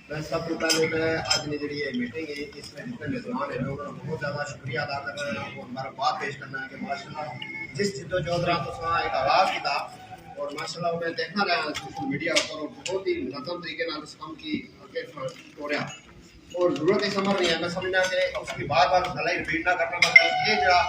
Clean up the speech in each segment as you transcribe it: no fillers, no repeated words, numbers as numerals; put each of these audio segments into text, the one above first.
میں سب کو پہلے میں آج نے جڑی میٹنگ ہے اس میں جتنے میزبان ہیں انہوں نے بہت زیادہ شکریہ ادا کر رہے ہیں اور ہمارا بات پیش کرنا ہے کہ ماشاءاللہ جس جد و جہد رات اس کا ایک آغاز کیا اور ماشاءاللہ میں دیکھنا رہا سوشل میڈیا پر اور بہت ہی منظم طریقے سے اس کام کی توڑیا اور ضرورت ہی سمجھ نہیں ہے میں سمجھنا کہ اس کی بار بار گلائی ریپیٹ نہ کرنا پڑتا ہے یہ جڑا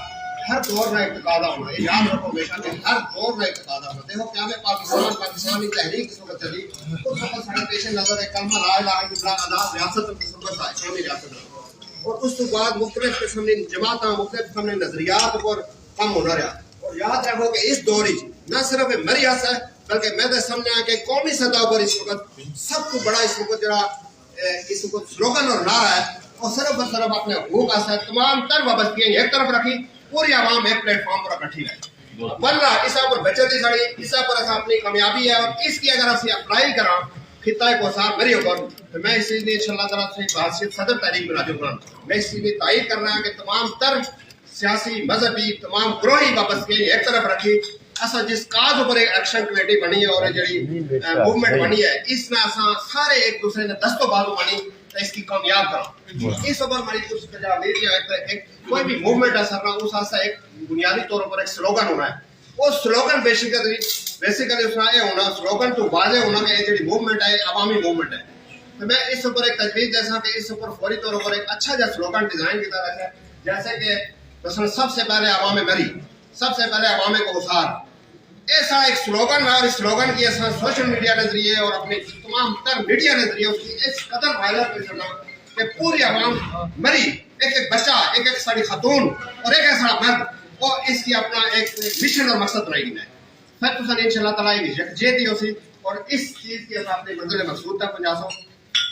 ہر دور میں ایک تقاضا ہونا ہے یاد رکھو ہمیشہ کہ ہر دور میں ایک تقاضا ہونا دیکھو کیا میں پاکستانی تحریک اس وقت چلی اس وقت سارے پیش نظر ہے کلمہ لا الہ الا اللہ آزاد ریاست تصور تھا اسلامی ریاست اور اس کے بعد مختلف قسم کی جماعتیں مختلف قسم کے نظریات پر کم ہونا رہا اور یاد رکھو کہ اس دور نہ صرف میری حصہ ہے بلکہ میں تو سمجھا کہ قومی سطح پر اس وقت سب کو بڑا اس وقت جڑا اس کو سلوگن اور نعرہ ہے اور صرف اپنے حقوق ہے تمام تر وابستگیاں ایک طرف رکھی پوری عوام ایک پلیٹ فارم پر اکٹھی رہے ورنہ اس پر بچت ہی سڑی اس پر اپنی کامیابی ہے اور اس کی اگر اسی اپلائی کرا خطہ کو ساتھ میری اوپر تو میں اس چیز میں انشاءاللہ تعالیٰ سے بحثیت صدر تحریک میں راجو قرآن میں اس چیز میں تائید کر رہا ہوں کہ تمام تر سیاسی مذہبی تمام گروہی وابستگی ایک طرف رکھی اصا جس کاز اوپر ایک ایکشن کمیٹی بنی ہے اور جڑی موومنٹ بنی ہے اس میں اساں سارے ایک دوسرے نے دستوں بازو بنی اس کی کامیاب کرو اس اوپر ہماری کچھ تجاویز یا ایک کوئی بھی موومنٹ ہے سر اس واسطے ایک بنیادی طور پر ایک سلوگن ہونا ہے وہ سلوگن بیسیکلی اس میں یہ ہونا سلوگن تو واضح ہونا کہ یہ جڑی موومنٹ ہے عوامی موومنٹ ہے تو میں اس اوپر ایک تجویز جیسا کہ اس اوپر فوری طور پر ایک اچھا جا سلوگن ڈیزائن کی طرح ہے جیسے کہ مثلا سب سے پہلے عوام مری سب سے پہلے عوام کو اسار ایسا ایک سلوگن ہے اور اس سلوگن کی ایسا سوشل میڈیا کے ذریعے اور اپنے تمام تر میڈیا کے ذریعے اس کی اس قدر وائرل کر سکنا کہ پوری عوام مری ایک ایک بچہ ایک ایک ساری خاتون اور ایک ایک سارا مرد اور اس کی اپنا ایک مشن اور مقصد رہی ہے پھر تو سر انشاءاللہ تعالیٰ یکجہتی ہو سی اور اس چیز کی اپنے منزل مقصود تک پہنچا سو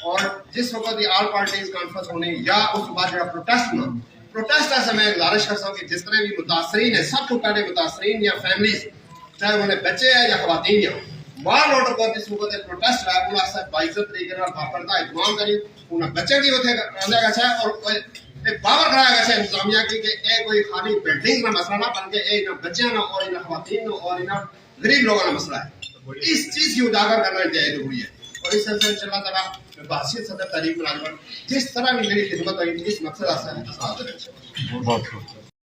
اور جس وقت یہ آل پارٹیز کانفرنس ہونی یا اس کے بعد جو پروٹیسٹ ہونا پروٹیسٹ ایسے میں گزارش کر سکوں کہ جس طرح بھی متاثرین ہیں سب کو پہلے متاثرین یا فیملیز چاہے انہیں بچے ہیں یا خواتین ہیں وہاں آرڈر پر جس وقت ایک پروٹیسٹ ہے انہیں سے باعزت طریقے سے باپردہ اہتمام کری انہیں بچے بھی اتنے رہا گیا ہے اور ایک باور کرایا گیا ہے انتظامیہ کی کہ یہ کوئی خالی بلڈنگ کا مسئلہ نہ بلکہ یہ بچے نہ اور انہیں خواتین اور انہیں غریب لوگوں کا مسئلہ ہے اس چیز کی اجاگر کرنا انتہائی ضروری ہے اور اس سلسلے میں انشاءاللہ تعالیٰ بحثیت صدر تحریک ملازمت جس طرح بھی میری خدمت ہوئی اس مقصد سے حاضر ہے